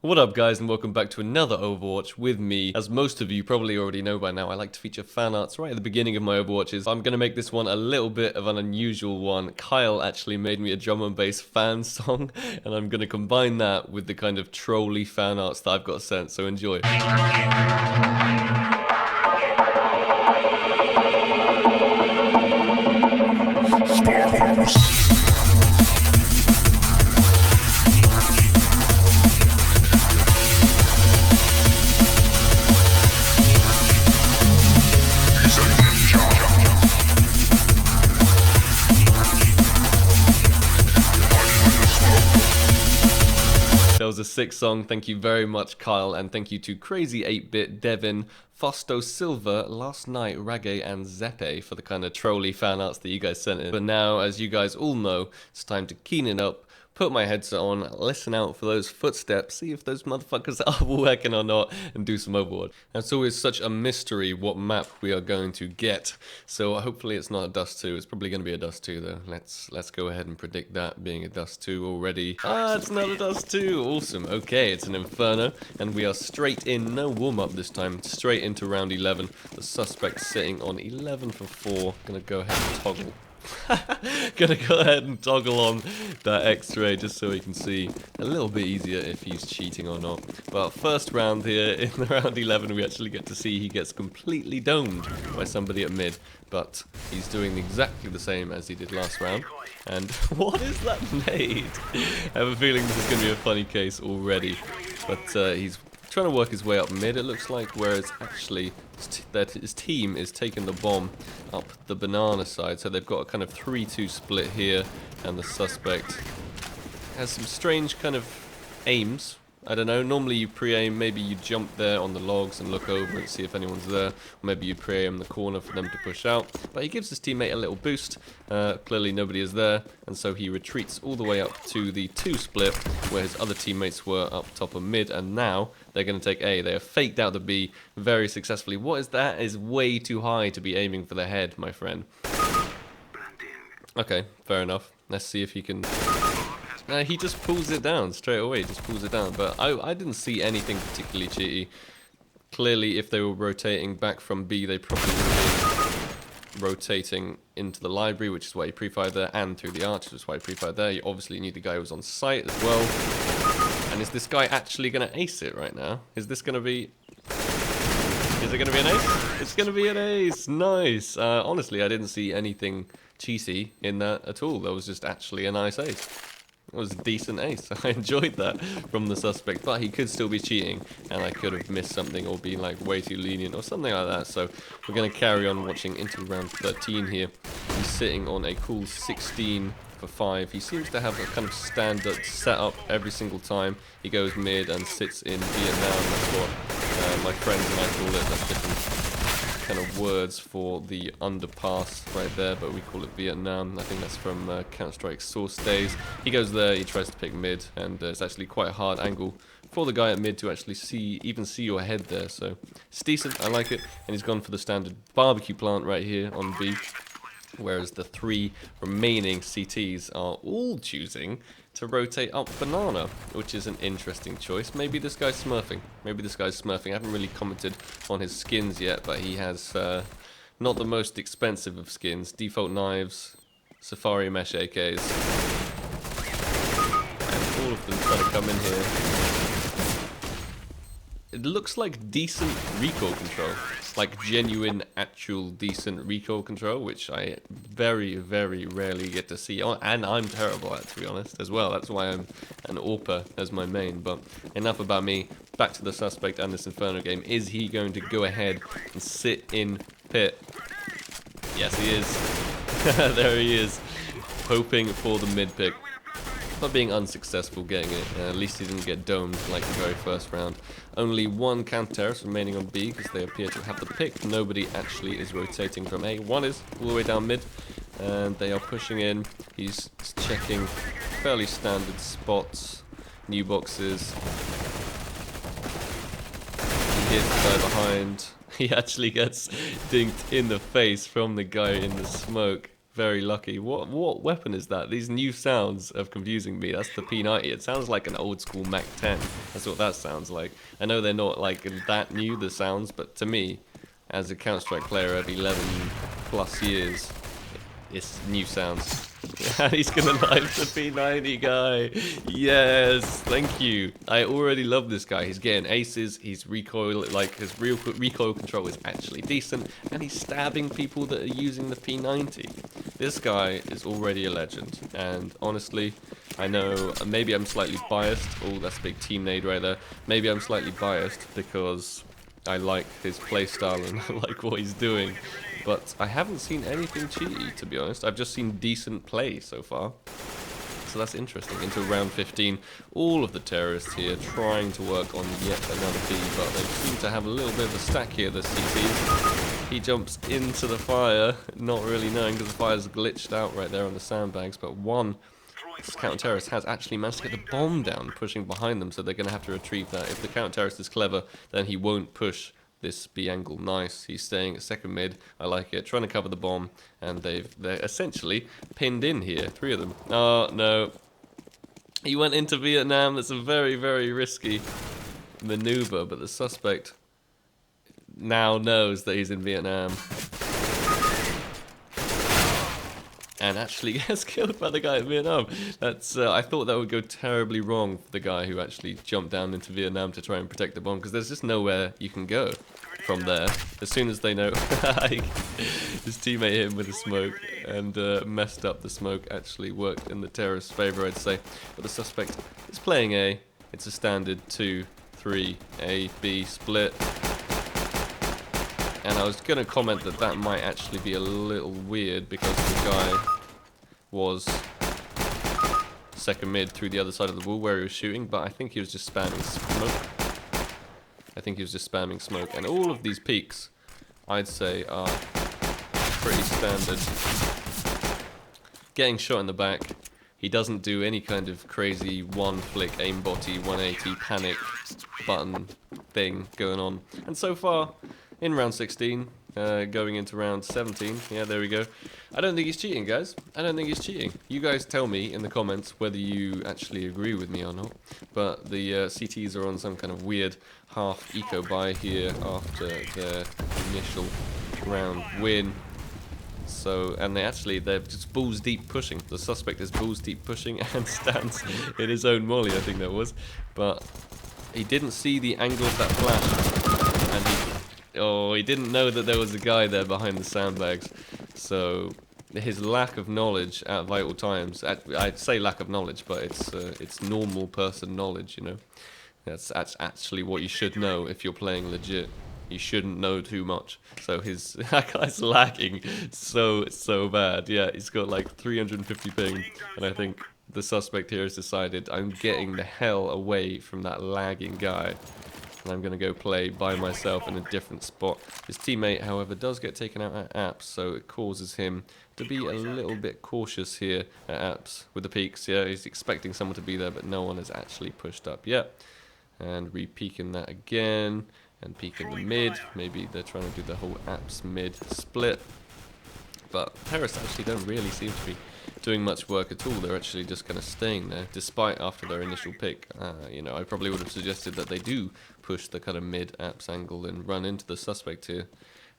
What up guys, and welcome back to another Overwatch with me. As most of you probably already know by now, I like to feature fan arts right at the beginning of my Overwatches. I'm going to make this one a little bit of an unusual one. Kyle actually made me a drum and bass fan song, and I'm going to combine that with the kind of trolly fan arts that I've got sent, so enjoy. That was a sick song, thank you very much Kyle, and thank you to Crazy 8-Bit, Devin, Fosto Silver, Last Night, Rage, and Zeppe for the kind of trolly fan arts that you guys sent in. But now, as you guys all know, it's time to keen it up, put my headset on, listen out for those footsteps, see if those motherfuckers are working or not, and do some Overwatch. And it's always such a mystery what map we are going to get. So hopefully it's not a Dust 2. It's probably going to be a Dust 2 though. Let's go ahead and predict that being a Dust 2 already. Ah, it's not a Dust 2. Awesome. Okay, it's an Inferno, and we are straight in. No warm-up this time. Straight into round 11. The suspect sitting on 11 for 4. Gonna go ahead and toggle. Gonna go ahead and toggle on that X-ray just so we can see a little bit easier if he's cheating or not. But first round here, in the round 11, we actually get to see he gets completely domed by somebody at mid. But he's doing exactly the same as he did last round. And what is that nade? I have a feeling this is going to be a funny case already. But he's trying to work his way up mid, it looks like, whereas actually that his team is taking the bomb up the banana side. So they've got a kind of 3-2 split here, and the suspect has some strange kind of aims. I don't know, normally you pre-aim, maybe you jump there on the logs and look over and see if anyone's there, or maybe you pre-aim the corner for them to push out, but he gives his teammate a little boost. Clearly nobody is there, and so he retreats all the way up to the 2 split where his other teammates were up top of mid, and now they're going to take A. They have faked out the B very successfully. What is that? Is way too high to be aiming for the head, my friend. Okay, fair enough. Let's see if he can... he just pulls it down straight away, just pulls it down. But I didn't see anything particularly cheaty. Clearly, if they were rotating back from B, they probably would have been rotating into the library, which is why he pre-fired there, and through the arch, which is why he pre-fired there. You obviously need the guy who was on site as well. And is this guy actually going to ace it right now? Is this going to be... Is it going to be an ace? It's going to be an ace! Nice! Honestly, I didn't see anything cheesy in that at all. That was just actually a nice ace. It was a decent ace. I enjoyed that from the suspect, but he could still be cheating, and I could have missed something or been like way too lenient or something like that. So we're going to carry on watching into round 13 here. He's sitting on a cool 16 for 5. He seems to have a kind of standard setup every single time he goes mid and sits in Vietnam. That's what my friends and I call it. That's different kind of words for the underpass right there, but we call it Vietnam. I think that's from Counter-Strike Source days. He goes there, he tries to pick mid, and it's actually quite a hard angle for the guy at mid to actually even see your head there. So it's decent, I like it. And he's gone for the standard barbecue plant right here on B, whereas the 3 remaining CTs are all choosing to rotate up banana, which is an interesting choice. Maybe this guy's smurfing. Maybe this guy's smurfing. I haven't really commented on his skins yet, but he has not the most expensive of skins. Default knives, Safari mesh AKs, and all of them trying to come in here. It looks like decent recoil control, like genuine, actual, decent recoil control, which I very, very rarely get to see, and I'm terrible at, to be honest, as well. That's why I'm an AWPer as my main. But enough about me. Back to the suspect and this Inferno game. Is he going to go ahead and sit in pit? Yes, he is. There he is, hoping for the mid pick. But being unsuccessful getting it. At least he didn't get domed like the very first round. Only 1 counter-terrorist remaining on B because they appear to have the pick. Nobody actually is rotating from A. One is all the way down mid, and they are pushing in. He's checking fairly standard spots, new boxes. He hits the guy behind. He actually gets dinked in the face from the guy in the smoke. very lucky. What weapon is that? These new sounds are confusing me. That's the P90. It sounds like an old school Mac 10. That's what that sounds like. I know they're not like that new, the sounds, but to me, as a Counter-Strike player of 11 plus years, it's new sounds. And he's gonna knife the P90 guy. Yes, thank you. I already love this guy. He's getting aces. He's recoil, like his real recoil control is actually decent, and he's stabbing people that are using the P90. This guy is already a legend, and honestly, I know maybe I'm slightly biased. Oh, that's a big team nade right there. Maybe I'm slightly biased because I like his playstyle and I like what he's doing. But I haven't seen anything cheaty, to be honest. I've just seen decent play so far. So that's interesting. Into round 15, all of the terrorists here trying to work on yet another B, but they seem to have a little bit of a stack here, the CTs. He jumps into the fire, not really knowing because the fire's glitched out right there on the sandbags, but one counter-terrorist has actually managed to get the bomb down, pushing behind them, so they're going to have to retrieve that. If the counter-terrorist is clever, then he won't push this B angle. Nice. He's staying at second mid. I like it. Trying to cover the bomb, and they're essentially pinned in here. 3 of them. Oh no. He went into Vietnam. That's a very, very risky maneuver, but the suspect now knows that he's in Vietnam. And actually gets killed by the guy in Vietnam. That's I thought that would go terribly wrong for the guy who actually jumped down into Vietnam to try and protect the bomb, because there's just nowhere you can go from there. As soon as they know, his teammate hit him with a smoke and messed up the smoke. Actually worked in the terrorist's favor, I'd say. But the suspect is playing A. It's a standard 2-3 A-B split. And I was going to comment that that might actually be a little weird because the guy was second mid through the other side of the wall where he was shooting, but I think he was just spamming smoke. I think he was just spamming smoke, and all of these peaks, I'd say, are pretty standard. Getting shot in the back, he doesn't do any kind of crazy one-flick aimbotty 180 panic button thing going on, and so far, in round 16, going into round 17. Yeah, there we go. I don't think he's cheating, guys. I don't think he's cheating. You guys tell me in the comments whether you actually agree with me or not. But the CTs are on some kind of weird half eco buy here after their initial round win. So, and they're just balls deep pushing. The suspect is balls deep pushing and stands in his own molly, I think that was. But he didn't see the angle of that flash, and he didn't know that there was a guy there behind the sandbags. So his lack of knowledge at vital times, I'd say lack of knowledge, but it's normal person knowledge, you know. That's actually what you should know if you're playing legit. You shouldn't know too much. So that guy's lagging so bad. Yeah, he's got like 350 ping, and I think the suspect here has decided, I'm getting the hell away from that lagging guy. And I'm going to go play by myself in a different spot. His teammate, however, does get taken out at apps, so it causes him to be a little bit cautious here at apps with the peaks. Yeah, he's expecting someone to be there, but no one has actually pushed up yet. And re-peeking that again, and peeking the mid. Maybe they're trying to do the whole apps mid split. But terrorists actually don't really seem to be doing much work at all. They're actually just kind of staying there, despite after their initial pick. You know, I probably would have suggested that they do push the kind of mid apps angle and run into the suspect here.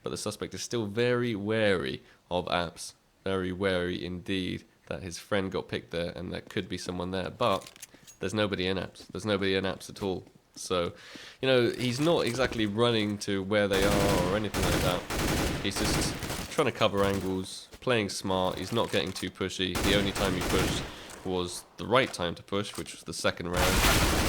But the suspect is still very wary of apps. Very wary indeed that his friend got picked there and there could be someone there. But there's nobody in apps. There's nobody in apps at all. So, you know, he's not exactly running to where they are or anything like that. He's just trying to cover angles, playing smart. He's not getting too pushy. The only time he pushed was the right time to push, which was the second round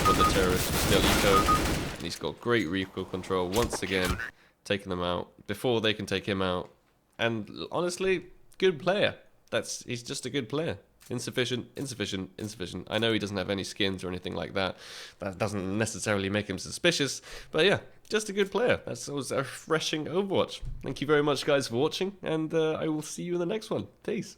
when the terrorist was still eco. And he's got great recoil control once again, taking them out before they can take him out. And honestly, good player. He's just a good player. Insufficient. I know he doesn't have any skins or anything like that. That doesn't necessarily make him suspicious. But yeah, just a good player. That was a refreshing Overwatch. Thank you very much, guys, for watching. And I will see you in the next one. Peace.